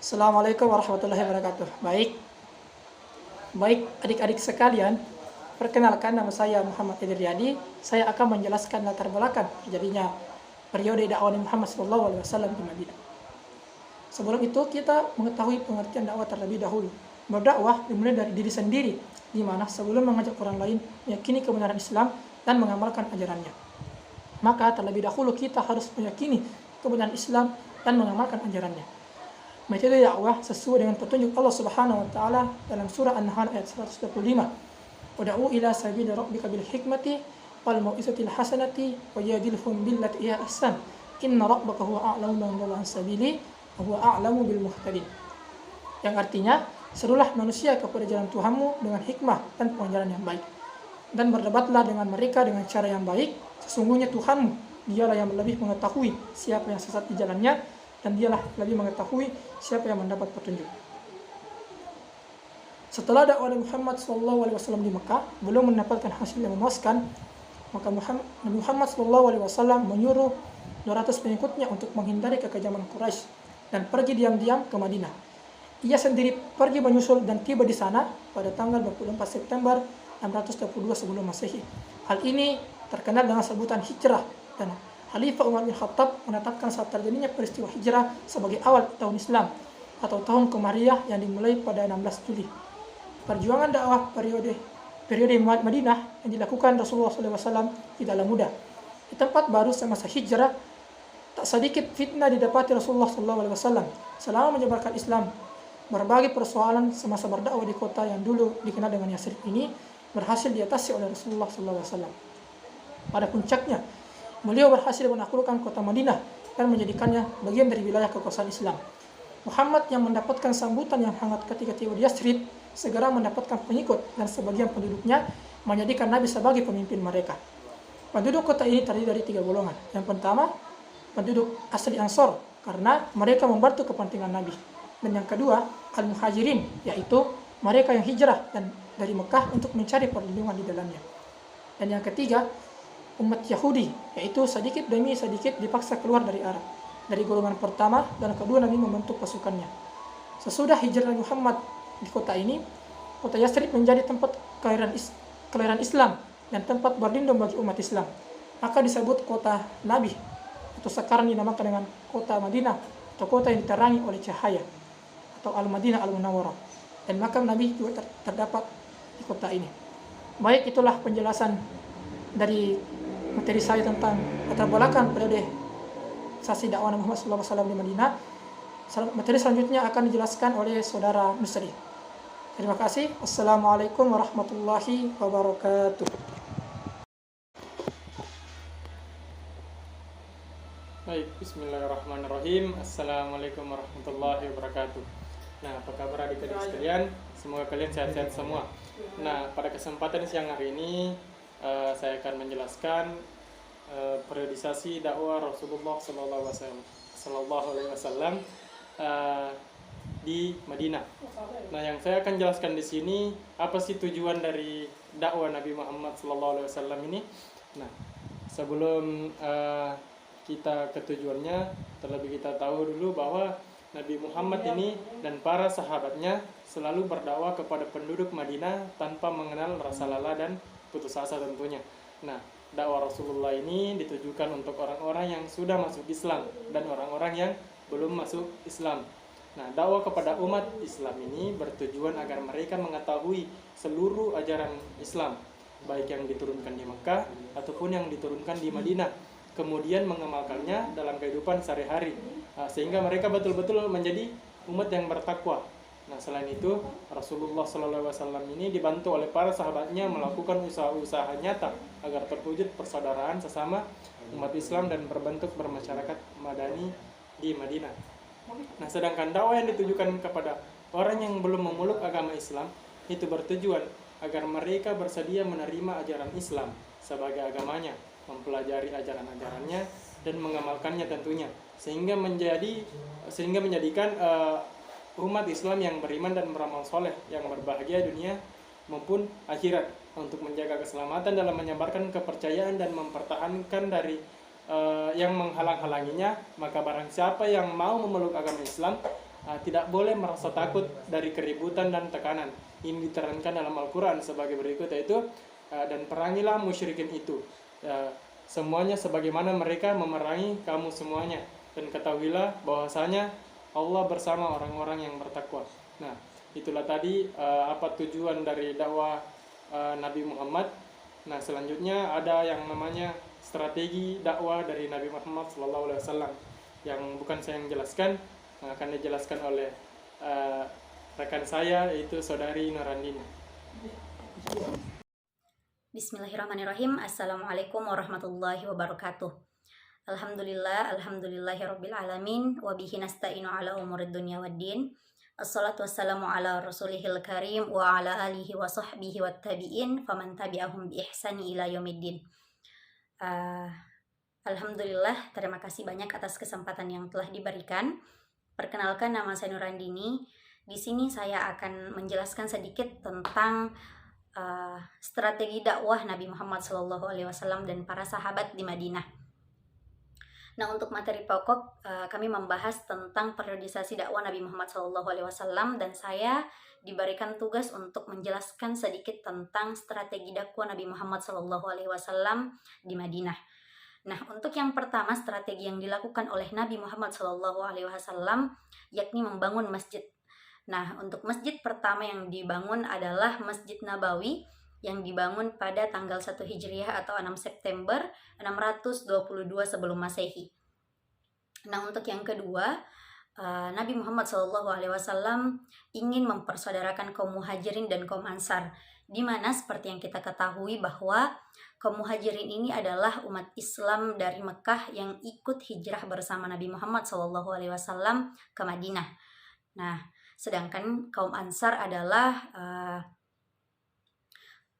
Assalamualaikum warahmatullahi wabarakatuh. Baik adik-adik sekalian, perkenalkan nama saya Muhammad Riyadi. Saya akan menjelaskan latar belakang terjadinya periode dakwah Muhammad SAW di Madinah. Sebelum itu kita mengetahui pengertian dakwah terlebih dahulu. Berdakwah dimulai dari diri sendiri, di mana sebelum mengajak orang lain meyakini kebenaran Islam dan mengamalkan ajarannya. Maka terlebih dahulu kita harus meyakini kebenaran Islam dan mengamalkan ajarannya. Metode dakwah sesuai dengan petunjuk Allah Subhanahu wa taala dalam surah An-Nahl ayat 125. Wad'u ila sabili rabbika bil hikmati wal mau'izatil hasanati wajadilhum billati hiya ahsan. Inna rabbaka huwa a'lamu man dhalla an sabili wa huwa a'lamu bil muhtadin. Yang artinya, serulah manusia kepada jalan Tuhanmu dengan hikmah dan pengajaran yang baik. Dan berdebatlah dengan mereka dengan cara yang baik. Sesungguhnya Tuhanmu, dialah yang lebih mengetahui siapa yang sesat di jalannya, dan dialah lebih mengetahui siapa yang mendapat petunjuk. Setelah dakwah Muhammad SAW di Mekah belum mendapatkan hasil yang memuaskan, maka Nabi Muhammad SAW menyuruh 200 pengikutnya untuk menghindari kekejaman Quraisy dan pergi diam-diam ke Madinah. Ia sendiri pergi menyusul dan tiba di sana pada tanggal 24 September 622 sebelum Masehi. Hal ini terkenal dengan sebutan hijrah, dan Khalifah Umar bin Khattab menetapkan saat terjadinya peristiwa hijrah sebagai awal tahun Islam atau tahun Komariah yang dimulai pada 16 Juli. Perjuangan dakwah periode Madinah yang dilakukan Rasulullah SAW tidaklah mudah. Di tempat baru semasa hijrah, tak sedikit fitnah didapati Rasulullah SAW selama menyebarkan Islam. Berbagai persoalan semasa berdakwah di kota yang dulu dikenal dengan Yasrib ini berhasil diatasi oleh Rasulullah SAW. Pada puncaknya, beliau berhasil menaklukkan kota Madinah dan menjadikannya bagian dari wilayah kekuasaan Islam. Muhammad yang mendapatkan sambutan yang hangat ketika tiba di Yasrib segera mendapatkan pengikut, dan sebagian penduduknya menjadikan Nabi sebagai pemimpin mereka. Penduduk kota ini terdiri dari 3 golongan. Yang pertama, penduduk asli Ansor karena mereka membantu kepentingan Nabi. Dan yang kedua, Al-Muhajirin, yaitu mereka yang hijrah dan dari Mekah untuk mencari perlindungan di dalamnya. Dan yang ketiga, umat Yahudi, yaitu sedikit demi sedikit dipaksa keluar dari Arab. Dari golongan pertama dan kedua Nabi membentuk pasukannya. Sesudah hijrah Muhammad di kota ini, kota Yasrib menjadi tempat kelahiran Islam dan tempat berlindung bagi umat Islam. Maka disebut kota Nabi, atau sekarang dinamakan dengan kota Madinah, atau kota yang diterangi oleh cahaya, atau Al-Madinah Al-Munawwarah. Dan makam Nabi juga terdapat di kota ini. Baik, itulah penjelasan dari materi saya tentang latar belakang periode sasi dakwah Muhammad SAW di Madinah. Materi selanjutnya akan dijelaskan oleh saudara Nusri. Terima kasih. Assalamualaikum warahmatullahi wabarakatuh. Baik, bismillahirrahmanirrahim. Assalamualaikum warahmatullahi wabarakatuh. Nah, apa kabar adik-adik sekalian? Semoga kalian sehat-sehat semua. Nah, pada kesempatan siang hari ini saya akan menjelaskan periodisasi dakwah Rasulullah Sallallahu Alaihi Wasallam di Madinah. Nah, yang saya akan jelaskan di sini apa sih tujuan dari dakwah Nabi Muhammad Sallallahu Alaihi Wasallam ini. Nah, sebelum kita ke tujuannya, terlebih kita tahu dulu bahwa Nabi Muhammad ini dan para sahabatnya selalu berdakwah kepada penduduk Madinah tanpa mengenal rasa lelah dan putus asa tentunya. Nah, dakwah Rasulullah ini ditujukan untuk orang-orang yang sudah masuk Islam dan orang-orang yang belum masuk Islam. Nah, dakwah kepada umat Islam ini bertujuan agar mereka mengetahui seluruh ajaran Islam, baik yang diturunkan di Mekah ataupun yang diturunkan di Madinah, kemudian mengamalkannya dalam kehidupan sehari-hari, sehingga mereka betul-betul menjadi umat yang bertakwa. Nah, selain itu, Rasulullah SAW ini dibantu oleh para sahabatnya melakukan usaha-usaha nyata agar terwujud persaudaraan sesama umat Islam dan berbentuk bermasyarakat madani di Madinah. Nah, sedangkan dakwah yang ditujukan kepada orang yang belum memeluk agama Islam itu bertujuan agar mereka bersedia menerima ajaran Islam sebagai agamanya, mempelajari ajaran-ajarannya dan mengamalkannya tentunya, sehingga menjadikan umat Islam yang beriman dan beramal soleh, yang berbahagia dunia maupun akhirat, untuk menjaga keselamatan dalam menyebarkan kepercayaan dan mempertahankan dari yang menghalang-halanginya. Maka barang siapa yang mau memeluk agama Islam tidak boleh merasa takut dari keributan dan tekanan. Ini diterangkan dalam Al-Quran sebagai berikut, yaitu dan perangilah musyrikin itu, semuanya sebagaimana mereka memerangi kamu semuanya, dan ketahuilah bahwasanya Allah bersama orang-orang yang bertakwa. Nah, itulah tadi apa tujuan dari dakwah Nabi Muhammad. Nah, selanjutnya ada yang namanya strategi dakwah dari Nabi Muhammad SAW, yang bukan saya yang jelaskan, akan dijelaskan oleh rekan saya, yaitu saudari Nurandini. Bismillahirrahmanirrahim. Assalamualaikum warahmatullahi wabarakatuh. Alhamdulillahirabbil alamin wa bihi nasta'inu ala umurid dunya waddin. Assalatu wassalamu ala rasulihil karim wa ala alihi wa sahbihi wattabi'in faman tabi'ahum bi ihsani ila yaumiddin. Alhamdulillah, terima kasih banyak atas kesempatan yang telah diberikan. Perkenalkan, nama saya Nurandini. Di sini saya akan menjelaskan sedikit tentang strategi dakwah Nabi Muhammad SAW dan para sahabat di Madinah. Nah, untuk materi pokok kami membahas tentang periodisasi dakwah Nabi Muhammad SAW, dan saya diberikan tugas untuk menjelaskan sedikit tentang strategi dakwah Nabi Muhammad SAW di Madinah. Nah, untuk yang pertama, strategi yang dilakukan oleh Nabi Muhammad SAW yakni membangun masjid. Nah, untuk masjid pertama yang dibangun adalah Masjid Nabawi yang dibangun pada tanggal 1 Hijriah atau 6 September 622 sebelum Masehi. Nah, untuk yang kedua, Nabi Muhammad SAW ingin mempersaudarakan kaum Muhajirin dan kaum Ansar, di mana seperti yang kita ketahui bahwa kaum Muhajirin ini adalah umat Islam dari Mekah yang ikut hijrah bersama Nabi Muhammad SAW ke Madinah. Nah, sedangkan kaum Ansar adalah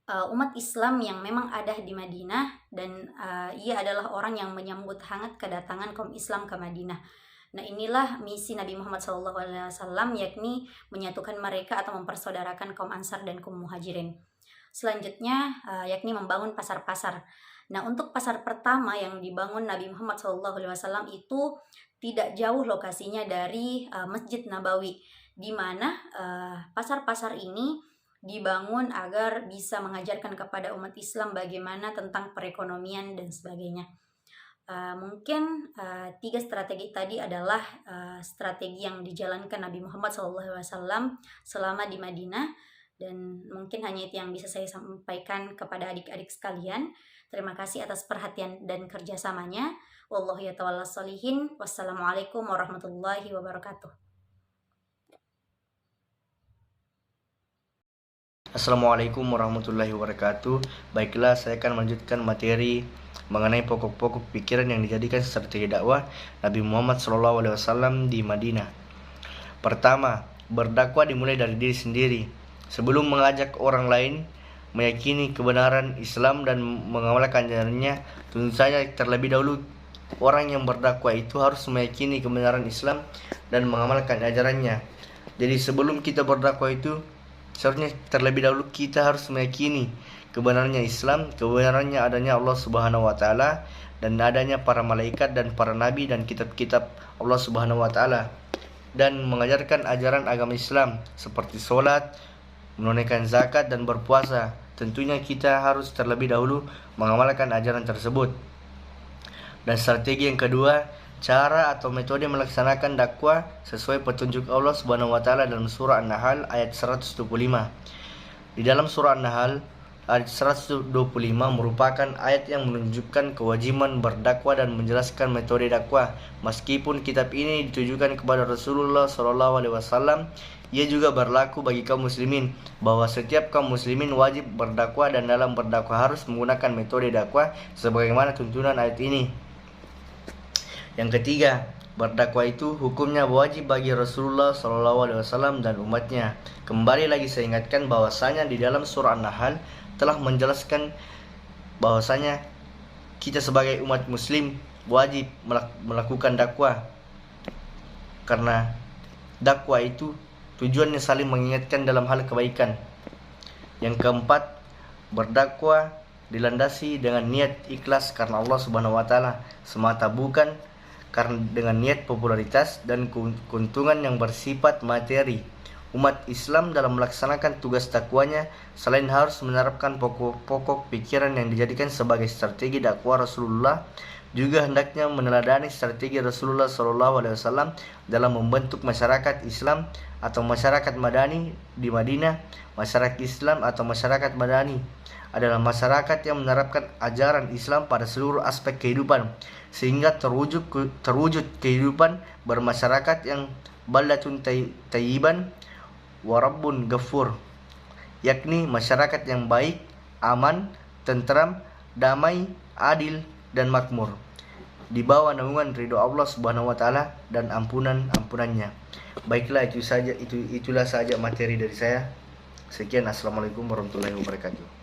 umat Islam yang memang ada di Madinah, dan ia adalah orang yang menyambut hangat kedatangan kaum Islam ke Madinah. Nah, inilah misi Nabi Muhammad SAW, yakni menyatukan mereka atau mempersaudarakan kaum Ansar dan kaum Muhajirin. Selanjutnya yakni membangun pasar-pasar. Nah, untuk pasar pertama yang dibangun Nabi Muhammad SAW itu tidak jauh lokasinya dari Masjid Nabawi, di mana pasar-pasar ini dibangun agar bisa mengajarkan kepada umat Islam bagaimana tentang perekonomian dan sebagainya. Mungkin 3 strategi tadi adalah strategi yang dijalankan Nabi Muhammad SAW selama di Madinah, dan mungkin hanya itu yang bisa saya sampaikan kepada adik-adik sekalian. Terima kasih atas perhatian dan kerjasamanya. Wallahu yatawalla sholihin. Wassalamualaikum warahmatullahi wabarakatuh. Assalamualaikum warahmatullahi wabarakatuh. Baiklah, saya akan melanjutkan materi mengenai pokok-pokok pikiran yang dijadikan strategi dakwah Nabi Muhammad SAW di Madinah. Pertama, berdakwah dimulai dari diri sendiri. Sebelum mengajak orang lain meyakini kebenaran Islam dan mengamalkan ajarannya, tentu saja terlebih dahulu orang yang berdakwah itu harus meyakini kebenaran Islam dan mengamalkan ajarannya. Jadi sebelum kita berdakwah itu, seharusnya terlebih dahulu kita harus meyakini kebenarannya Islam, kebenarannya adanya Allah Subhanahu wa taala, dan adanya para malaikat dan para nabi dan kitab-kitab Allah Subhanahu wa taala, dan mengajarkan ajaran agama Islam seperti sholat, menunaikan zakat dan berpuasa. Tentunya kita harus terlebih dahulu mengamalkan ajaran tersebut. Dan strategi yang kedua, cara atau metode melaksanakan dakwah sesuai petunjuk Allah Subhanahu wa taala dalam surah An-Nahl ayat 125. Di dalam surah An-Nahl ayat 125 merupakan ayat yang menunjukkan kewajiban berdakwah dan menjelaskan metode dakwah. Meskipun kitab ini ditujukan kepada Rasulullah SAW, ia juga berlaku bagi kaum muslimin, bahwa setiap kaum muslimin wajib berdakwah dan dalam berdakwah harus menggunakan metode dakwah sebagaimana tuntunan ayat ini. Yang ketiga, berdakwah itu hukumnya wajib bagi Rasulullah SAW dan umatnya. Kembali lagi saya ingatkan bahwasanya di dalam surah An-Nahl telah menjelaskan bahwasanya kita sebagai umat muslim wajib melakukan dakwah, karena dakwah itu tujuannya saling mengingatkan dalam hal kebaikan. Yang keempat, berdakwah dilandasi dengan niat ikhlas karena Allah Subhanahu wa taala semata, bukan karena dengan niat popularitas dan keuntungan yang bersifat materi. Umat Islam dalam melaksanakan tugas dakwanya selain harus menerapkan pokok-pokok pikiran yang dijadikan sebagai strategi dakwah Rasulullah, juga hendaknya meneladani strategi Rasulullah SAW dalam membentuk masyarakat Islam atau masyarakat Madani di Madinah. Masyarakat Islam atau masyarakat Madani adalah masyarakat yang menerapkan ajaran Islam pada seluruh aspek kehidupan, sehingga terwujud kehidupan bermasyarakat yang baldatun tayyiban wa rabbun ghafur, yakni masyarakat yang baik, aman, tentram, damai, adil, dan makmur, di bawah naungan ridho Allah Subhanahu wa taala dan ampunannya. Baiklah, itulah saja materi dari saya. Sekian, assalamualaikum warahmatullahi wabarakatuh.